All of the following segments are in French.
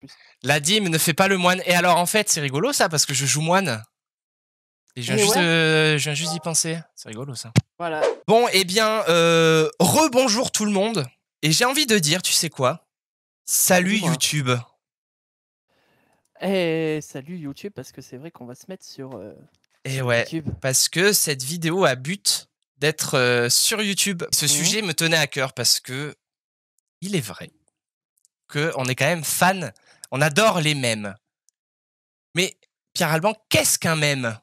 plus. La dîme ne fait pas le moine. Et alors, en fait, c'est rigolo ça, parce que je joue moine. Et Et ouais, je viens juste d'y penser. C'est rigolo ça. voilà. Bon, eh bien, rebonjour tout le monde. Et j'ai envie de dire, tu sais quoi? Salut Dis-moi. YouTube. Et salut YouTube, parce que c'est vrai qu'on va se mettre sur Et ouais, YouTube. parce que cette vidéo a but d'être sur YouTube. Ce Mmh. sujet me tenait à cœur parce que il est vrai qu'on est quand même fan, on adore les mèmes. Mais Pierre Alban, qu'est-ce qu'un mème?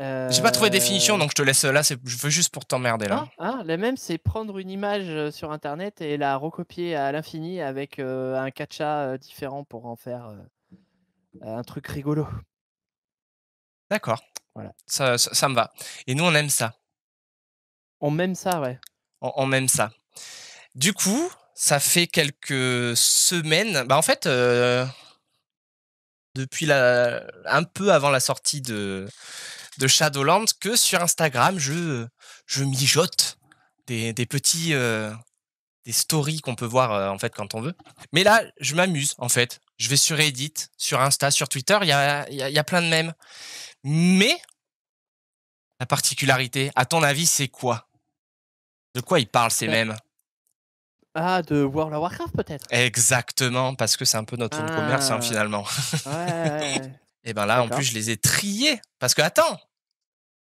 J'ai pas trouvé de définition, donc je te laisse là, je veux juste pour t'emmerder là. La même, c'est prendre une image, sur internet et la recopier à l'infini avec, un catcha, différent pour en faire, un truc rigolo. D'accord, Voilà. ça me va. Et nous, on aime ça. On mème ça, ouais. On aime ça. Du coup, ça fait quelques semaines, bah en fait, depuis un peu avant la sortie de Shadowlands, que sur Instagram, je mijote des petits des stories qu'on peut voir en fait quand on veut. Mais là, je m'amuse en fait. Je vais sur Reddit, sur Insta, sur Twitter, il y a plein de mèmes. Mais la particularité, à ton avis, c'est quoi? De quoi ils parlent ces Bah, mèmes? de World of Warcraft peut-être? Exactement, parce que c'est un peu notre fonds de commerce hein, Ah! finalement. Ouais, ouais, ouais. Et ben là, en plus, D'accord. je les ai triés. Parce que attends,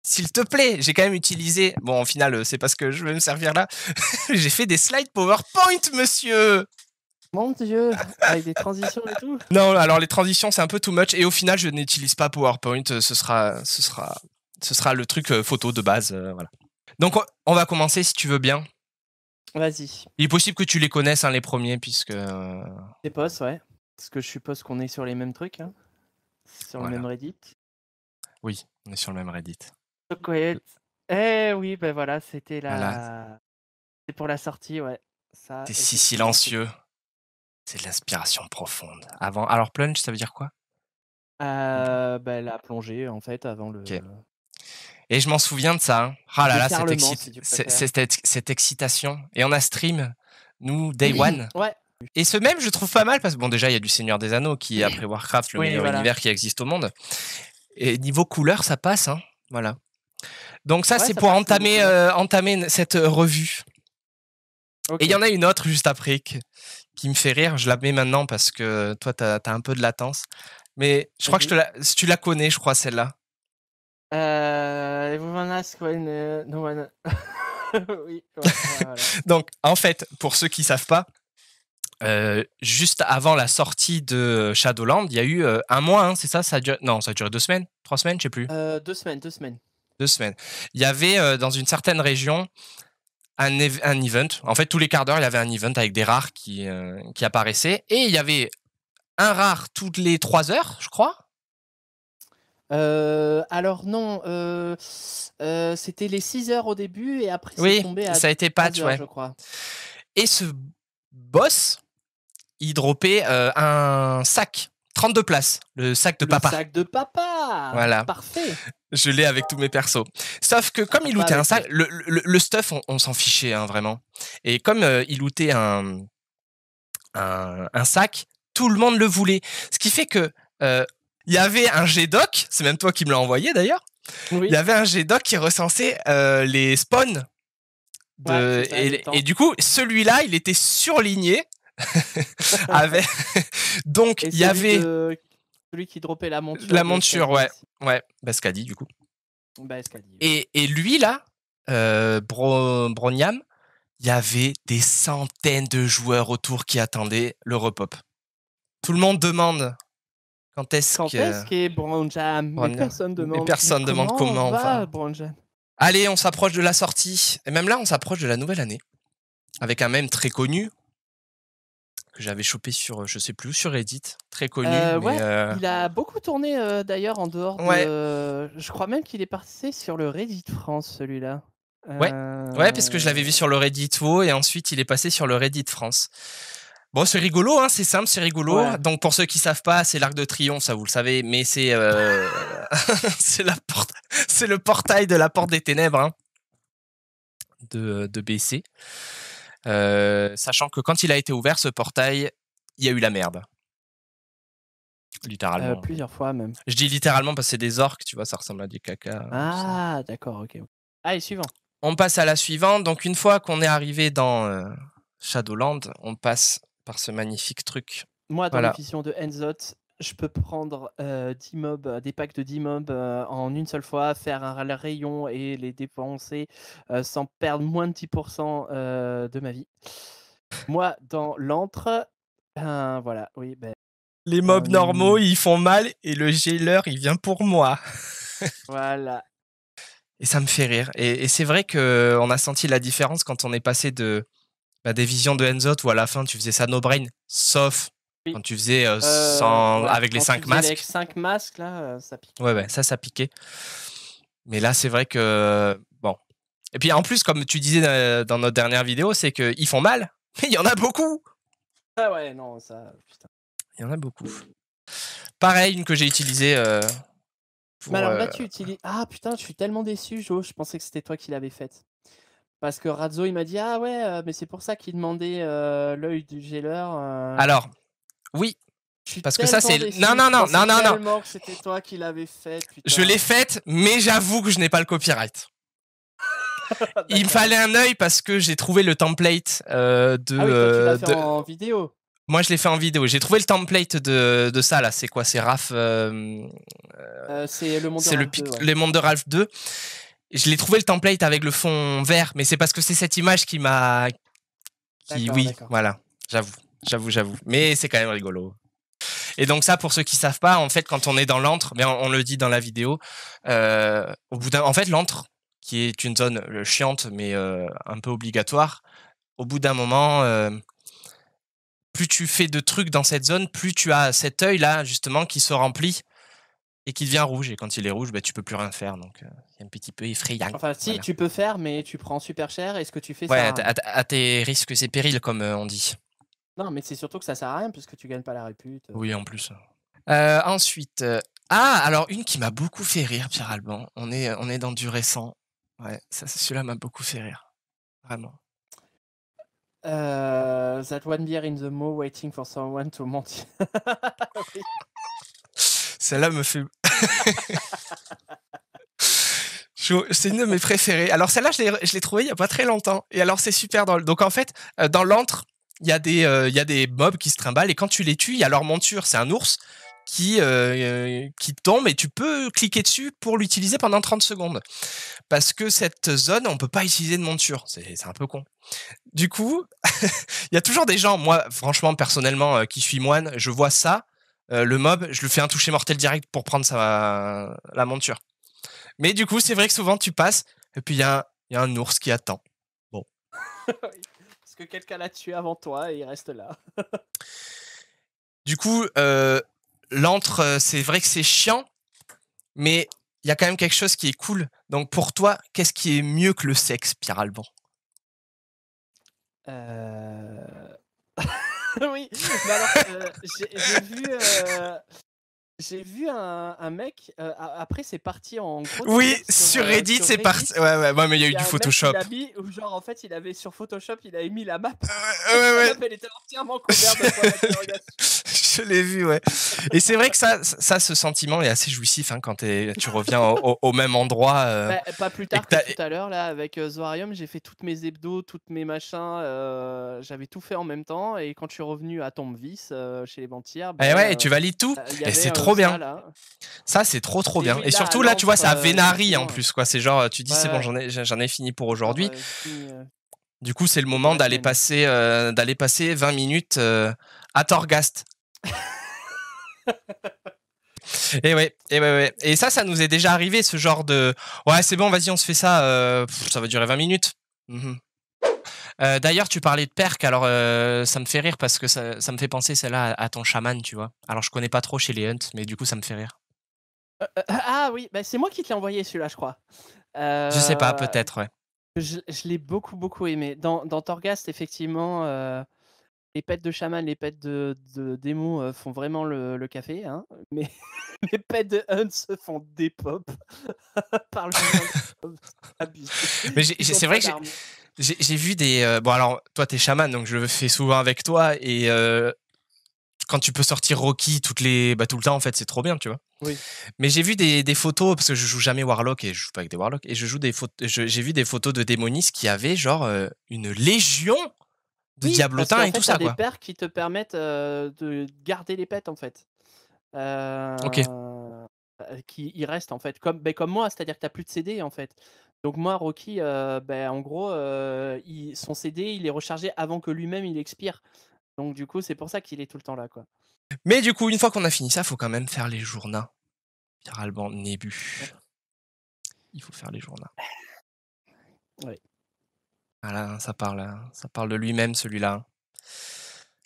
s'il te plaît, j'ai quand même utilisé. Bon, au final, c'est parce que je veux me servir là. J'ai fait des slides PowerPoint, monsieur. Mon Dieu! Avec des transitions et tout? Non, alors les transitions, c'est un peu too much. Et au final, je n'utilise pas PowerPoint. Ce sera le truc photo de base. Voilà. Donc, on va commencer si tu veux bien. Vas-y. Il est possible que tu les connaisses, hein, les premiers, puisque. Tes posts, ouais. Parce que je suppose qu'on est sur les mêmes trucs, hein? Sur le même Voilà. Reddit. Oui, on est sur le même Reddit. Chocolat. Eh oui, ben voilà, Voilà. c'est pour la sortie, ouais. Ça, C'est si effectivement, c'est silencieux. C'est de l'inspiration profonde. Alors, plunge, ça veut dire quoi? la plongée, en fait, avant Ok. le Et je m'en souviens de ça. Hein. Ah là là, déferlement, si tu préfères. cette excitation. Et on a stream, nous, Day One. Ouais. Et ce même, je trouve pas mal parce que, bon, déjà, il y a du Seigneur des Anneaux qui est, après Warcraft, le Oui, meilleur voilà. univers qui existe au monde. Et niveau couleur, ça passe. Hein. Voilà. Donc, ça, Ouais, c'est ça pour passe niveau couleur. entamer cette revue. Et il y OK. en a une autre juste après qui me fait rire. Je la mets maintenant parce que toi, t'as un peu de latence. Mais je crois que Vas-y. tu la connais, je crois, celle-là. Everyone asks when, no one oui, ouais, voilà. Donc, en fait, pour ceux qui savent pas, juste avant la sortie de Shadowlands, il y a eu un mois, hein, c'est ça? Non, ça a duré 2 semaines, 3 semaines, je sais plus. 2 semaines, 2 semaines. 2 semaines. Il y avait dans une certaine région un event. En fait, tous les quarts d'heure, il y avait un event avec des rares qui apparaissaient. Et il y avait un rare toutes les 3 heures, je crois. Alors non, c'était les 6 heures au début et après c'est Oui, tombé à ça a été 3 patch, heures, ouais. je crois. Et ce boss, il dropait un sac, 32 places, le sac de Le papa. sac de papa! Voilà. Parfait! Je l'ai avec tous mes persos. Sauf que comme il Papa lootait un avec sac, le stuff, on s'en fichait, hein, vraiment. Et comme il lootait un sac, tout le monde le voulait. Ce qui fait que il y avait un G-Doc, c'est même toi qui me l'as envoyé d'ailleurs, il y oui, avait un G-Doc qui recensait les spawns. ouais, c'est ça, les Et temps. du coup, celui-là, il était surligné. avec... Donc, Et il y avait celui qui dropait la monture la de monture, Skadi ouais. aussi. Ouais, bah, Skadi, du coup. Bah, Skadi, oui. Et lui, là, Broniam, il y avait des centaines de joueurs autour qui attendaient le repop. Tout le monde demande quand est-ce Quand que est-ce qu'est Brown Jam? Mais Broniam. personne Mais demande. Mais personne demande comment comment, va enfin. Brown Jam? Allez, on s'approche de la sortie. Et même là, on s'approche de la nouvelle année. Avec un mème très connu que j'avais chopé sur, je sais plus, sur Reddit. Très connu, mais Ouais, il a beaucoup tourné, d'ailleurs en dehors ouais, de je crois même qu'il est passé sur le Reddit France celui-là. ouais. Ouais, parce que je l'avais vu sur le Reddit WoW et ensuite il est passé sur le Reddit France. Bon, c'est rigolo, hein, c'est simple, c'est rigolo. Ouais. Donc pour ceux qui savent pas, c'est l'Arc de Triomphe, ça vous le savez, mais c'est c'est la porte, c'est le portail de la Porte des Ténèbres hein, de BC. Sachant que quand il a été ouvert, ce portail, il y a eu la merde. Littéralement. Plusieurs fois même. Je dis littéralement parce que c'est des orques, tu vois, ça ressemble à des cacas. Ah d'accord, OK. Allez, suivant. On passe à la suivante. Donc une fois qu'on est arrivé dans Shadowland, on passe par ce magnifique truc. Moi, dans les Voilà. visions de Enzot, je peux prendre 10 mobs, des packs de 10 mobs en une seule fois, faire un rayon et les dépenser sans perdre moins de 10% de ma vie. Moi, dans l'antre, voilà, oui, ben, Les mobs normaux, ils font mal et le jailer, il vient pour moi. voilà. Et ça me fait rire. Et c'est vrai qu'on a senti la différence quand on est passé de des visions de Enzot où à la fin tu faisais ça no brain, sauf Oui. quand tu faisais Ouais, avec les quand 5 tu faisais masques. Les 5 masques, là, ça pique. Ouais, ça piquait. Mais là, c'est vrai que bon. Et puis en plus, comme tu disais dans notre dernière vidéo, c'est qu'ils font mal, mais il y en a beaucoup. Ah ouais, non, ça, putain. Il y en a beaucoup. Pareil, une que j'ai utilisée. Mais alors là, tu utilises. Ah putain, je suis tellement déçu, Jo. Je pensais que c'était toi qui l'avais faite. Parce que Razzo, il m'a dit ah ouais, mais c'est pour ça qu'il demandait l'œil du jailer. Alors, oui. Je suis Parce que ça, c'est. déçu, Non. tellement que c'était toi qui l'avais faite. Je l'ai faite, mais j'avoue que je n'ai pas le copyright. Il me fallait un œil parce que j'ai trouvé le template de. Ah oui, toi, tu l'as fait en vidéo. Moi, je l'ai fait en vidéo. J'ai trouvé le template de ça, là. C'est quoi? C'est Raph. C'est le monde de C'est Ralph 2. Ouais. les mondes de Ralph 2. Je l'ai trouvé le template avec le fond vert, mais c'est parce que c'est cette image qui m'a. Oui, voilà. J'avoue. Mais c'est quand même rigolo. Et donc ça, pour ceux qui savent pas, en fait, quand on est dans l'antre, mais on le dit dans la vidéo, au bout en fait, l'antre, qui est une zone chiante, mais un peu obligatoire, au bout d'un moment, plus tu fais de trucs dans cette zone, plus tu as cet œil-là, justement, qui se remplit et qui devient rouge. Et quand il est rouge, tu peux plus rien faire. Donc, c'est un petit peu effrayant. Enfin, si, voilà. Tu peux faire, mais tu prends super cher. Et ce que tu fais, ouais, à tes risques et périls, comme on dit. Non, mais c'est surtout que ça sert à rien, puisque tu gagnes pas la répute. Oui, en plus. Ensuite... alors une qui m'a beaucoup fait rire, Pierre Alban. On est dans du récent. Ouais, celui-là m'a beaucoup fait rire. Vraiment. That one beer in the mo waiting for someone to monte. Oui. Celle-là me fait... C'est une de mes préférées. Alors celle-là, je l'ai trouvée il y a pas très longtemps. Et alors c'est super drôle. Donc en fait, dans l'antre, il y a des mobs qui se trimballent et quand tu les tues, il y a leur monture. C'est un ours qui tombe et tu peux cliquer dessus pour l'utiliser pendant 30 secondes. Parce que cette zone, on peut pas utiliser de monture. C'est un peu con. Du coup, il y a toujours des gens, moi, franchement, personnellement, qui suis moine, je vois ça, le mob, je lui fais un toucher mortel direct pour prendre la monture. Mais du coup, c'est vrai que souvent, tu passes, et puis il y a un ours qui attend. Bon. Parce que quelqu'un l'a tué avant toi et il reste là. Du coup, l'antre, c'est vrai que c'est chiant, mais il y a quand même quelque chose qui est cool. Donc pour toi, qu'est-ce qui est mieux que le sexe, Pierre Alban? Oui, mais alors, j'ai vu un mec, après c'est parti en gros. Oui, sur Reddit, c'est parti. Ouais, mais il y a eu du Photoshop. Genre, en fait, il avait sur Photoshop, il avait mis la map. Ouais. La map, elle était entièrement couverte de points d'interrogation. Je l'ai vu, ouais. Et c'est vrai que ça, ce sentiment est assez jouissif hein, quand tu reviens au même endroit. Pas plus tard que tout à l'heure, là, avec Zoarium, j'ai fait toutes mes hebdos, toutes mes machins. J'avais tout fait en même temps. Et quand je suis revenu à Tombvis, chez les Ventires. Ouais, et tu valides tout. Et c'est trop bien. Ça, c'est trop bien. Et surtout, là, tu vois, c'est à Vénari en plus. Quoi. C'est genre, tu dis, c'est bon, j'en ai fini pour aujourd'hui. Du coup, c'est le moment d'aller passer 20 minutes à Torghast. Et ouais. Et ça nous est déjà arrivé, ce genre de... Ouais, c'est bon, vas-y, on se fait ça. Ça va durer 20 minutes. D'ailleurs, tu parlais de perk, alors ça me fait rire parce que ça me fait penser celle-là à ton chaman, tu vois. Alors, je connais pas trop chez les Hunt, mais du coup, ça me fait rire. Ah oui, c'est moi qui te l'ai envoyé celui-là, je crois. Je sais pas, peut-être, ouais. Je l'ai beaucoup aimé. Dans Torghast, effectivement, les pets de chaman, les pets de démons font vraiment le café, hein, mais les pets de Hunt se font des pop par le abusé. Mais c'est vrai que j'ai vu des... Bon, alors, toi, t'es chaman, donc je le fais souvent avec toi, et quand tu peux sortir Rocky tout le temps, en fait, c'est trop bien, tu vois. Oui. Mais j'ai vu des photos, parce que je joue jamais Warlock et je joue pas avec des Warlocks, et j'ai vu des photos de démonistes qui avaient genre une légion de Oui, parce diablotins qu'en et tout fait, tu as ça, des quoi. perks qui te permettent, de garder les pets, en fait. Ok. Qui ils restent, en fait, comme moi, c'est-à-dire que tu as plus de CD, en fait. Donc moi, Rocky, en gros, son CD, il est rechargé avant que lui-même il expire. Donc du coup, c'est pour ça qu'il est tout le temps là, quoi. Mais du coup, une fois qu'on a fini ça, faut quand même faire les journaux. Littéralement, Nébu. Il faut faire les journaux. Oui. Voilà, ça parle de lui-même, celui-là.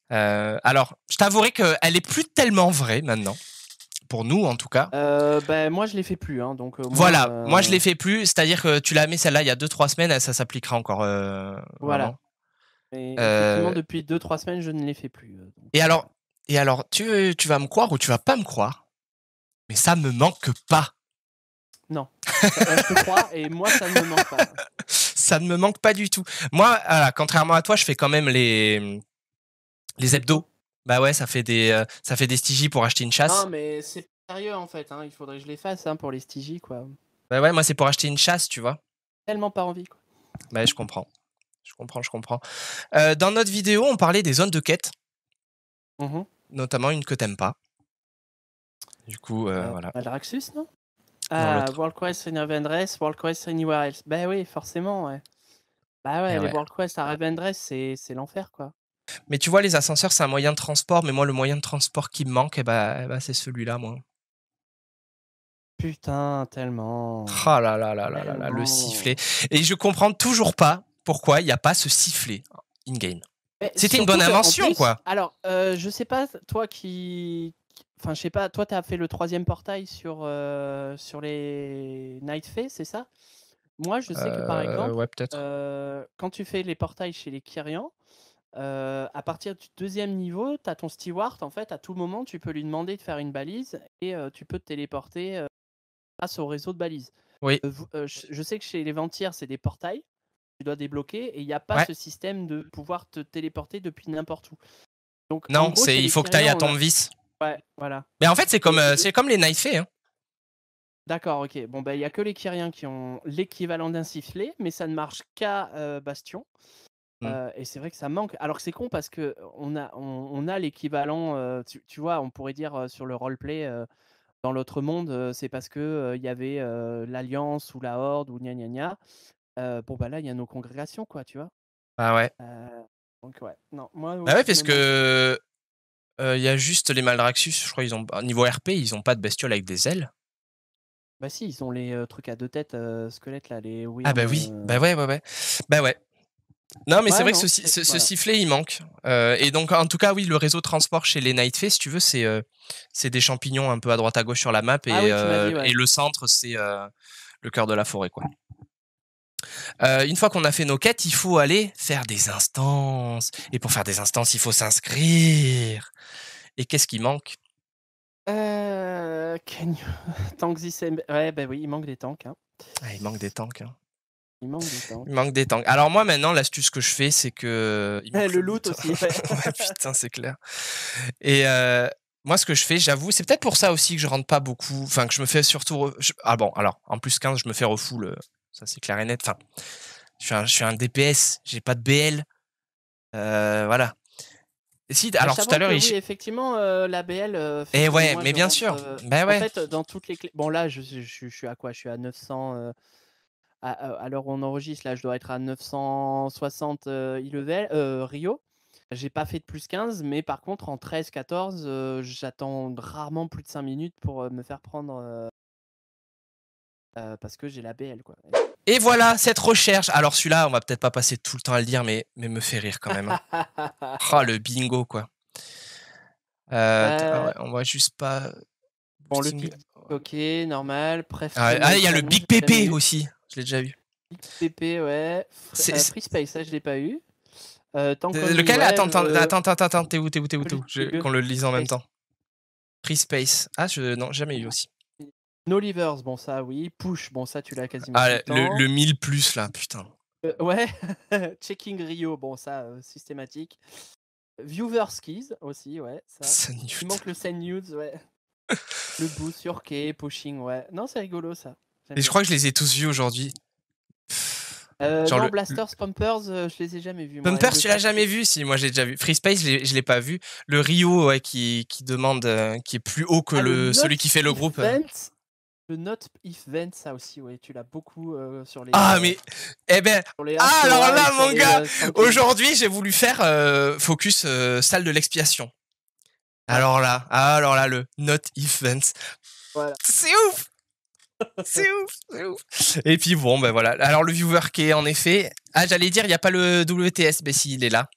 Alors, je t'avouerai qu'elle est plus tellement vraie maintenant. Pour nous, en tout cas. Moi, je les fais plus, hein, donc au moins, Voilà, moi je l'ai fait plus, c'est-à-dire que tu la mets celle-là il y a 2-3 semaines, ça s'appliquera encore voilà. vraiment. Mais effectivement, Heu, depuis 2-3 semaines, je ne les fais plus, donc et alors tu vas me croire ou tu vas pas me croire, mais ça me manque pas. non. Je te crois et moi, ça ne me manque pas. Ça ne me manque pas du tout. Moi, voilà, contrairement à toi, je fais quand même les Les hebdos. hebdos? Bah ouais, ça fait des stygies pour acheter une Non, chasse. mais c'est pas sérieux, en fait, hein, il faudrait que je les fasse, hein, pour les Stygies, quoi. Bah ouais, moi c'est pour acheter une chasse, tu vois? Tellement pas envie, quoi. Bah je comprends. Je comprends. Dans notre vidéo, on parlait des zones de quête, Mmh. notamment une que t'aimes pas. Du coup, voilà. Maldraxxus, non? Non, Ah, l'autre. World Quest Raven's World Quest Anywhere Else. Bah oui, forcément, ouais. Bah Eh ouais, les ouais. World Quest à Raven's, c'est l'enfer, quoi. Mais tu vois, les ascenseurs, c'est un moyen de transport, mais moi, le moyen de transport qui me manque, c'est celui-là, moi. Putain, tellement, Ah là là là là là là, le sifflet. tellement. Et je comprends toujours pas pourquoi il y a pas ce sifflet in-game. Mais C'était une bonne surtout qu'en invention, plus, quoi. alors, je sais pas, toi enfin, je sais pas, toi, tu as fait le 3e portail sur les Night Fae, c'est ça? Moi, je sais que, par exemple, Ouais, peut-être. quand tu fais les portails chez les Kyrians, à partir du 2e niveau, tu as ton steward, en fait, à tout moment, tu peux lui demander de faire une balise et tu peux te téléporter, grâce au réseau de balises. Oui. Je sais que chez les Ventirs, c'est des portails, tu dois débloquer et il y a pas Ouais. ce système de pouvoir te téléporter depuis n'importe où. Donc en Non, gros, chez il les faut que tu ailles à Kyrians, on a Tombvis. ouais, voilà. Mais en fait, Et c'est comme les Night Fae, hein. d'accord, OK. Bon, bah, il y a que les Kyriens qui ont l'équivalent d'un sifflet, mais ça ne marche qu'à, Bastion. Mmh. Et c'est vrai que ça manque. Alors que c'est con parce qu'on a l'équivalent, tu vois, on pourrait dire, sur le roleplay, dans l'autre monde, c'est parce que, il y avait, l'Alliance ou la Horde ou gna gna gna. Bon, bah, là, il y a nos congrégations, quoi, tu vois? Ah ouais. Heu, donc ouais, non, moi Bah ouais, aussi, il parce me manque. que, il y a juste les Maldraxxus, je crois, niveau RP, ils ont pas de bestioles avec des ailes. Bah, si, ils ont les, trucs à 2 têtes, squelettes là, les Ah Wyrm, bah oui, bah ouais, ouais, ouais. Bah ouais. Non, mais c'est ouais, vrai que non, c'est ce voilà. sifflet, il manque. Et donc, en tout cas, oui, le réseau de transport chez les Night Fae, si tu veux, c'est des champignons un peu à droite à gauche sur la map, Ah oui, tu m'as dit, et ouais. le centre, c'est le cœur de la forêt, quoi. Une fois qu'on a fait nos quêtes, il faut aller faire des instances. Et pour faire des instances, il faut s'inscrire. Et qu'est-ce qui manque? Can you tanks this ouais, bah, oui, il manque des tanks, hein. Ah, il manque des tanks, hein. Il manque des Il tanks. manque des tanks. Alors moi, maintenant, l'astuce que je fais, c'est que il manque Le le loot loot. aussi, ouais. Ouais, putain, c'est clair. Et moi, ce que je fais, j'avoue, c'est peut-être pour ça aussi que je rentre pas beaucoup, enfin, que je me fais surtout ah bon, alors, en plus 15, je me fais refull, ça c'est clair et net. Enfin, je suis un DPS, j'ai pas de BL, voilà. Et si, Bah, je alors tout à t'avouerai l'heure, que oui, effectivement, la BL, fait eh que ouais, moi mais je bien rentre, sûr. Bah en ouais. fait, dans toutes les clés bon là, je suis à quoi? Je suis à 900, à l'heure où on enregistre, là, je dois être à 960, e-level, Rio. J'ai pas fait de +15, mais par contre en 13-14, j'attends rarement plus de 5 minutes pour, me faire prendre, parce que j'ai la BL, quoi. Et voilà, cette recherche. Alors celui-là, on va peut-être pas passer tout le temps à le dire, mais me fait rire quand même, hein. Ah, le bingo, quoi. Ah Bah, ouais, on voit juste pas bon, le boosting. pic, OK, normal. Ah, ah, Tunnel il y a le Canon, Big j'ai jamais Pépé eu. aussi, je l'ai déjà vu. XPP, ouais. C'est Free Space, ça, je l'ai pas eu. Tank Only, lequel? ouais, Attends, t'es où? Solitude, Qu'on le lise Free en même Space. temps. Free Space. Ah, non, jamais eu aussi. No Livers, bon, ça, oui. Push, bon, ça, tu l'as quasiment tout Ah, le temps. le 1000 plus là, putain. Ouais. Checking Rio, bon, ça, systématique. Viewer skis aussi, ouais, ça. Sun Il Youth. manque le send nudes, ouais. Le boost sur Kay, pushing, ouais. Non, c'est rigolo ça. J'aime Et je bien. crois que je les ai tous vus aujourd'hui. Genre Non, le Blasters, Pumpers, je les ai jamais vus moi. Et Pumpers, le tu l'as Fast jamais vu? Si, moi j'ai déjà vu. Free Space, je l'ai pas vu. Le Rio, ouais, qui demande, qui est plus haut que Ah, le celui Not qui fait le If groupe. Vent. Le Not If Vent, ça aussi, ouais. Tu l'as beaucoup Ah mais, eh ben, sur les ah alors Ashtora et là sur mon les gars, Sankey. aujourd'hui j'ai voulu faire focus salle de l'expiation. Ouais, Alors là, le Not Event, voilà. c'est ouf, c'est ouf, c'est ouf. Et puis bon, ben voilà. Alors le viewer qui est en effet, ah j'allais dire, il y a pas le WTS, mais si il est là,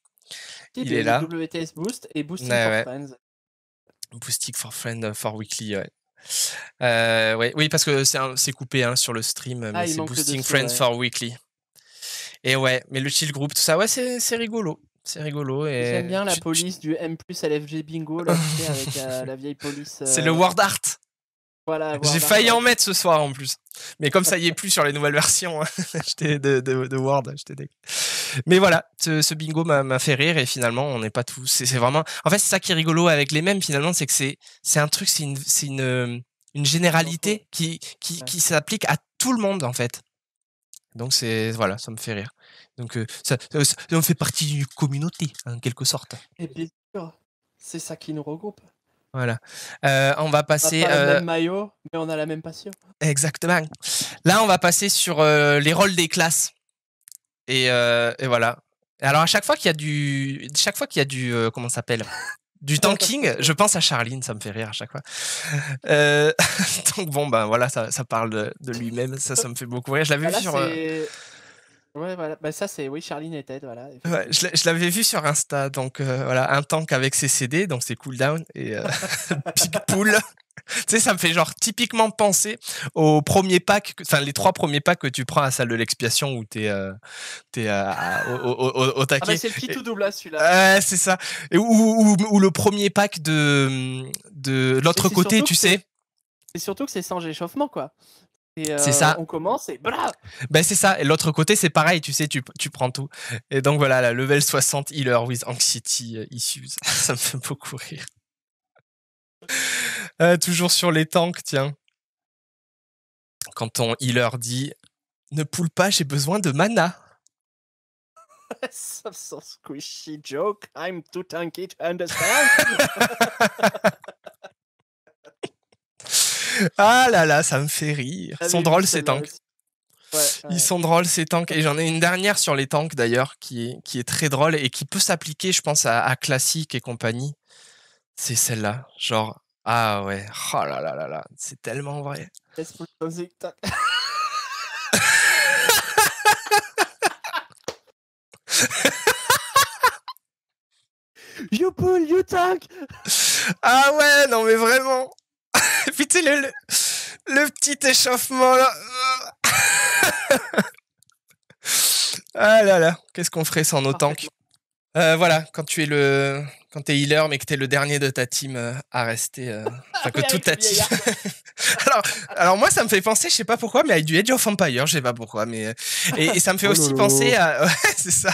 Si, il est le là. WTS Boost et Ouais, Boosting for ouais. Friends. Boosting for Friend for Weekly, ouais. Ouais, oui, parce que c'est coupé hein, sur le stream, Ah, mais il c'est manque le Boosting dessous, Friends ouais. for Weekly. Et ouais, mais le chill group, tout ça, ouais, c'est rigolo. C'est rigolo. Et j'aime Et bien la police du M+ LFG bingo, là, tu sais, avec la vieille police. c'est le Word Art. Voilà, J'ai Word Art, failli ouais. en mettre ce soir en plus. Mais comme ça y est plus sur les nouvelles versions hein, de Word, j'étais deg. Mais voilà, ce bingo m'a fait rire et finalement on n'est pas tous. C'est vraiment. En fait, c'est ça qui est rigolo avec les mêmes finalement, c'est que c'est un truc, une Info. généralité Ouais. qui s'applique à tout le monde en fait. Donc c'est voilà, ça me fait rire. Donc on fait partie d'une communauté en quelque sorte. Et bien sûr, c'est ça qui nous regroupe. Voilà. On va On n'a passer pas le même maillot, mais on a la même passion. exactement. Là, on va passer sur les rôles des classes. Et voilà. Alors chaque fois qu'il y a du comment ça s'appelle? Du tanking, je pense à Charline, ça me fait rire à chaque fois. Heu, donc bon, ben, voilà, ça parle de lui-même, ça me fait beaucoup rire. Je l'avais Bah vu là, sur, c'est ouais, voilà. Bah ça, c'est oui, Charline et Ted, voilà, ouais, effectivement. je l'avais vu sur Insta, donc voilà, un tank avec ses CD, donc c'est cooldown et Big Pool. Tu sais, ça me fait genre typiquement penser aux premiers packs, enfin les 3 premiers packs que tu prends à la salle de l'expiation où tu es, au Ah bah taquet. c'est le petit tout double là, celui-là. Ouais, c'est ça. Et ou le premier pack de Et l'autre côté, tu sais. c'est surtout que c'est sans échauffement, quoi. Et C'est ça. on commence et blah! Ben c'est ça. Et l'autre côté, c'est pareil, tu sais, tu prends tout. Et donc voilà, la level 60 healer with anxiety issues. Ça me fait beaucoup rire. Toujours sur les tanks, tiens. Quand ton healer dit ne poule pas, j'ai besoin de mana. Some so squishy joke, I'm too tanky to understand. Ah là là, ça me fait rire. Ils sont J'avais vu drôles ces celle-là tanks. aussi. Ouais, Ils ouais. sont drôles ces tanks. Et j'en ai une dernière sur les tanks d'ailleurs qui est très drôle et qui peut s'appliquer, je pense, à classique et compagnie. C'est celle-là. Genre, ah ouais, oh là là là là, c'est tellement vrai. Peaceful Music, tac. You pull, you tank! Ah ouais, non mais vraiment. Et puis tu sais, le petit échauffement là. Ah là là, qu'est-ce qu'on ferait sans nos tanks? Parfaitement. Voilà, quand t'es healer mais que t'es le dernier de ta team à rester, Ah enfin que oui, toute avec ta le team. vieillard. alors, alors moi ça me fait penser, je sais pas pourquoi, mais avec du Age of Empire, je sais pas pourquoi, mais et ça me fait Oh aussi lolo. penser à, ouais, c'est ça,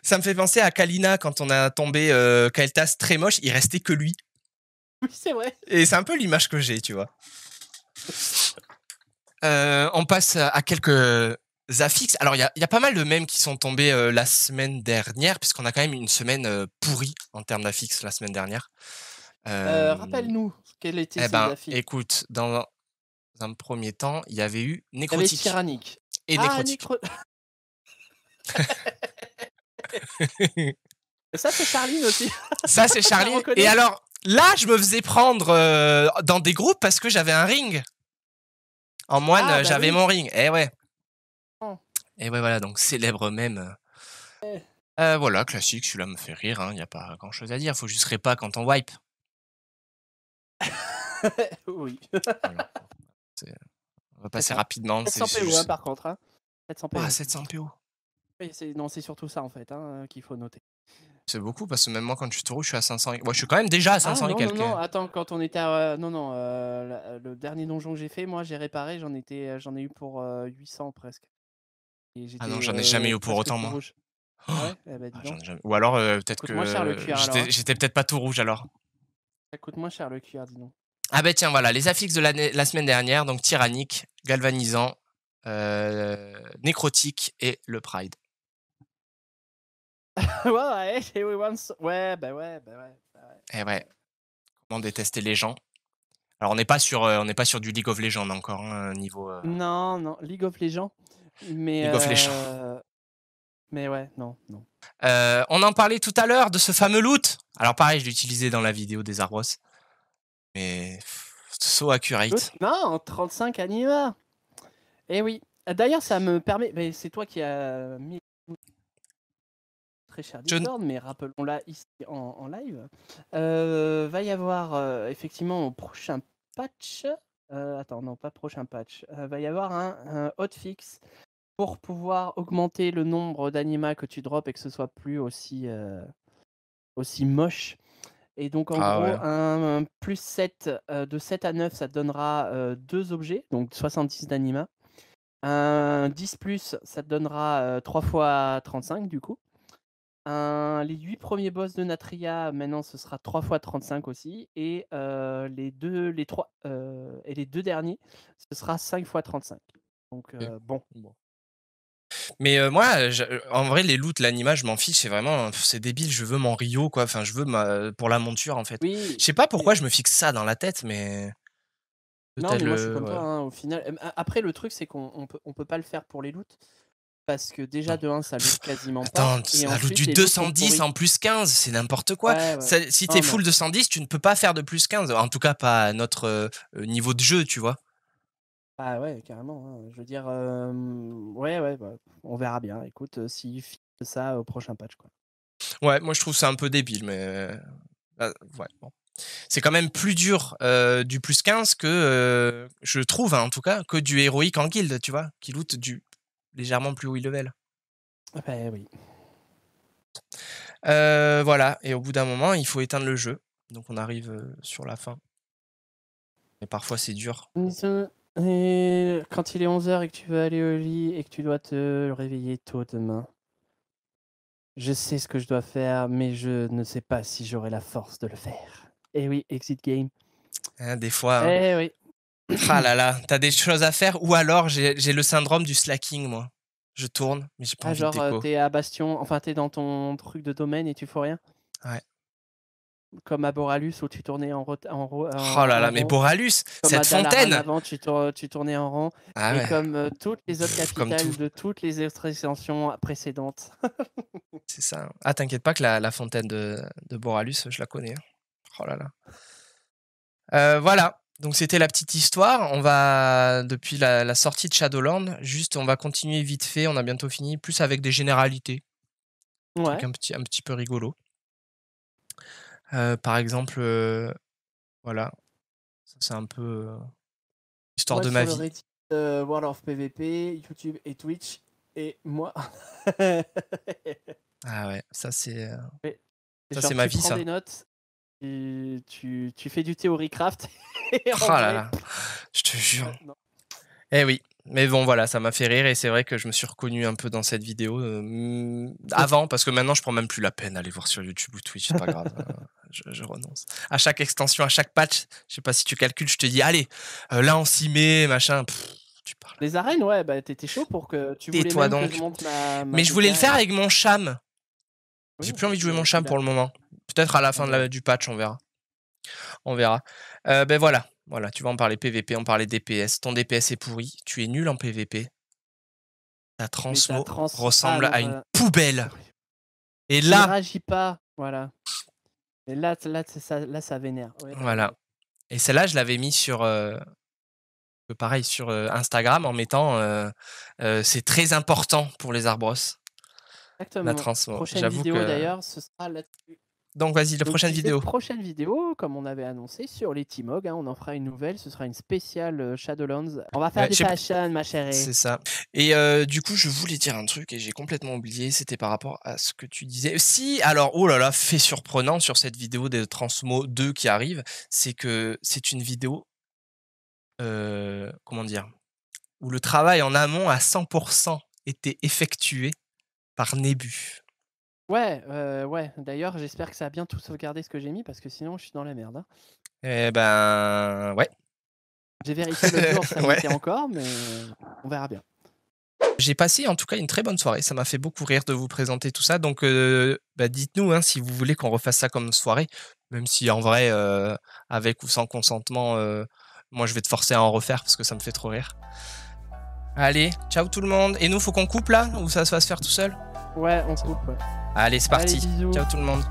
ça me fait penser à Kalina quand on a tombé Kael'thas très moche, il restait que lui, Oui, c'est vrai. et c'est un peu l'image que j'ai, tu vois. On passe à quelques affixes. Alors, il y a pas mal de mèmes qui sont tombés la semaine dernière, puisqu'on a quand même une semaine pourrie en termes d'affixes la semaine dernière. Rappelle-nous quels étaient Eh ces ben, affixes. écoute, dans un premier temps, il y avait eu Il y avait Nécrotique tyrannique. et Ah, Nécrotique. Ça, c'est Charline aussi. Ça, c'est Je la Charline. Et reconnais. alors, là, je me faisais prendre dans des groupes parce que j'avais un ring. En moine, Ah, bah j'avais oui. mon ring. Eh ouais. Oh. Et ouais, voilà, donc célèbre mème. Eh. Voilà, classique, celui-là me fait rire, il y a pas grand-chose à dire, faut juste pas quand on wipe. Oui. Voilà, c'est on va C'est passer ça. rapidement, c'est 700 PO, hein, juste par contre, hein. 700 ouah, PO. 700 PO. Oui, c'est surtout ça, en fait, hein, qu'il faut noter. C'est beaucoup parce que même moi, quand je suis tout rouge, je suis à 500 et ouais, je suis quand même déjà à Ah 500 et non, non, quelques, non, hein. attends, quand on était non, non, le dernier donjon que j'ai fait, moi, j'ai réparé, j'en ai eu pour 800 presque et Ah non, j'étais j'en ai jamais eu pour presque autant, tout moi. rouge. Ah ouais? Eh bah, dis J'en donc. ai jamais ou alors, Ça peut-être coûte moins cher le que cuir alors, hein. j'étais peut-être pas tout rouge alors. Ça coûte moins cher le cuir, dis donc. Ah beh, tiens, voilà, les affixes de la semaine dernière, donc tyrannique, galvanisant, nécrotique et le pride. Ouais, ouais, everyone's ouais, bah, ouais, bah, ouais, bah, ouais, Eh bah, ouais, ouais. comment détester les gens. Alors on n'est pas sur du League of Legends encore, hein, niveau, Non, non, League of Legends, mais League of Legends. ouais, non, non. On en parlait tout à l'heure de ce fameux loot. Alors pareil, je l'ai utilisé dans la vidéo des Arbros, mais so L'autre accurate. non, 35 anima! Eh oui. D'ailleurs, ça me permet mais c'est toi qui as mis très cher Je n Discord, mais rappelons-la ici en live. Va y avoir, effectivement au prochain patch, attends, non, pas prochain patch, va y avoir un hotfix pour pouvoir augmenter le nombre d'anima que tu drops et que ce soit plus aussi, aussi moche. Et donc en ah gros, ouais, un +7, de 7 à 9, ça te donnera, 2 objets, donc 70 d'anima. Un 10+, ça te donnera, 3 fois 35 du coup. Les 8 premiers boss de Natria, maintenant ce sera 3 fois 35 aussi et les 3 et les 2 derniers, ce sera 5 fois 35. Donc OK. bon. Bon. Mais moi, en vrai, les loots, l'anima, je m'en fiche, c'est vraiment, c'est débile, je veux mon Rio, quoi, enfin, je veux ma pour la monture, en fait. Oui, Je sais pas mais pourquoi je me fixe ça dans la tête, mais non, peut-être mais moi je suis le comme ouais. toi, hein, au final, après le truc c'est qu'on peut pas le faire pour les loots, parce que déjà Non. de 1 ça loot quasiment pas Attends, et la loot ensuite du les loots sont 210 pourris. en +15, c'est n'importe quoi. Ouais, ouais. Si tu Non, es non. full 210, tu ne peux pas faire de +15, en tout cas pas à notre, niveau de jeu, tu vois? Ah ouais, carrément, hein. Je veux dire, ouais, ouais, bah, on verra bien. Écoute, s'ils fixent ça au prochain patch, quoi. Ouais, moi je trouve ça un peu débile, mais ouais, bon. C'est quand même plus dur, du +15 que, je trouve, hein, en tout cas, que du héroïque en guilde, tu vois? Qui loot du légèrement plus haut level. Ah bah, oui. Voilà et au bout d'un moment, il faut éteindre le jeu, donc on arrive, sur la fin et parfois c'est dur. Et quand il est 11 h et que tu veux aller au lit et que tu dois te réveiller tôt demain, je sais ce que je dois faire, mais je ne sais pas si j'aurai la force de le faire. Eh oui, exit game. Hein, des fois, hein. Eh oui. Ah là là, tu as des choses à faire ou alors j'ai le syndrome du slacking moi. Je tourne, mais j'ai pas Ah envie de genre, déco. tu à Bastion, enfin tu dans ton truc de domaine et tu fais rien? Ouais. Comme à Boralus où tu tournais Oh là en là, mais rond? Boralus, Comme à cette Dalaran fontaine! avant, tu tournais en rond Ah et ouais, comme, toutes les autres comme tout, capitales de toutes les autres extensions précédentes. c'est ça, hein. Ah t'inquiète pas que la fontaine de Boralus, je la connais, hein. Oh là là. Voilà, donc c'était la petite histoire. On va depuis la sortie de Shadowland, juste on va continuer vite fait, on a bientôt fini, plus avec des généralités, trucs Ouais. un petit peu rigolos. Par exemple, voilà, ça c'est un peu, histoire Moi de ma sur le vie. Reddit, World of PVP, YouTube et Twitch et moi Ah ouais, ouais, ça c'est genre ma tu vie prends ça. des notes, tu fais du Theorycraft et Oh en là vrai là, je te jure. non. Eh oui, mais bon voilà, ça m'a fait rire et c'est vrai que je me suis reconnu un peu dans cette vidéo, avant parce que maintenant je prends même plus la peine d'aller voir sur YouTube ou Twitch, c'est pas grave, je renonce. À chaque extension, à chaque patch, je sais pas si tu calcules, je te dis: «Allez, là on s'y met, machin». Tu parles. Les arènes, ouais, bah, tu étais chaud pour que tu voulais Tais-toi même que je donc. monte ma Mais je voulais le DK faire et avec mon Cham. J'ai oui, plus envie de jouer mon tu Cham l'as pour le moment. Peut-être à la ah fin bah, ouais. du patch, on verra. On verra. Beh, voilà, voilà, tu vois, on parlait PVP, on parlait DPS. Ton DPS est pourri, tu es nul en PVP. Ta Mais ta transmo trans ah ressemble non, à une ta poubelle et ne là réagis pas, voilà. Et là, ça vénère. Ouais, bah, voilà et celle-là, je l'avais mis sur, pareil sur, Instagram en mettant, «C'est très important pour les Arbros, la exactement. transmo». Prochaine J'avoue vidéo que d'ailleurs, ce sera là-dessus. donc vas-y, la Donc prochaine je disais vidéo. prochaine vidéo, comme on avait annoncé sur les T-Mog, hein, on en fera une nouvelle, ce sera une spéciale, Shadowlands. On va faire Ouais, des je sais p fashion ma chérie. c'est ça et du coup, je voulais dire un truc et j'ai complètement oublié, c'était par rapport à ce que tu disais. Si, alors, oh là là, fait surprenant sur cette vidéo des Transmo 2 qui arrive, c'est que c'est une vidéo, comment dire? Où le travail en amont à 100 était effectué par Nébu. Ouais, ouais. D'ailleurs, j'espère que ça a bien tout sauvegardé ce que j'ai mis parce que sinon je suis dans la merde, hein. Eh ben, ouais. J'ai vérifié l'autre jour, ça Ouais. mettait encore, mais on verra bien. J'ai passé en tout cas une très bonne soirée. Ça m'a fait beaucoup rire de vous présenter tout ça. Donc, bah, dites-nous, hein, si vous voulez qu'on refasse ça comme soirée, même si en vrai, avec ou sans consentement, moi je vais te forcer à en refaire parce que ça me fait trop rire. Allez, ciao tout le monde. Et nous, faut qu'on coupe là ou ça va se faire tout seul? Ouais, on coupe, ouais. Allez, c'est Allez, parti. bisous. Ciao tout le monde.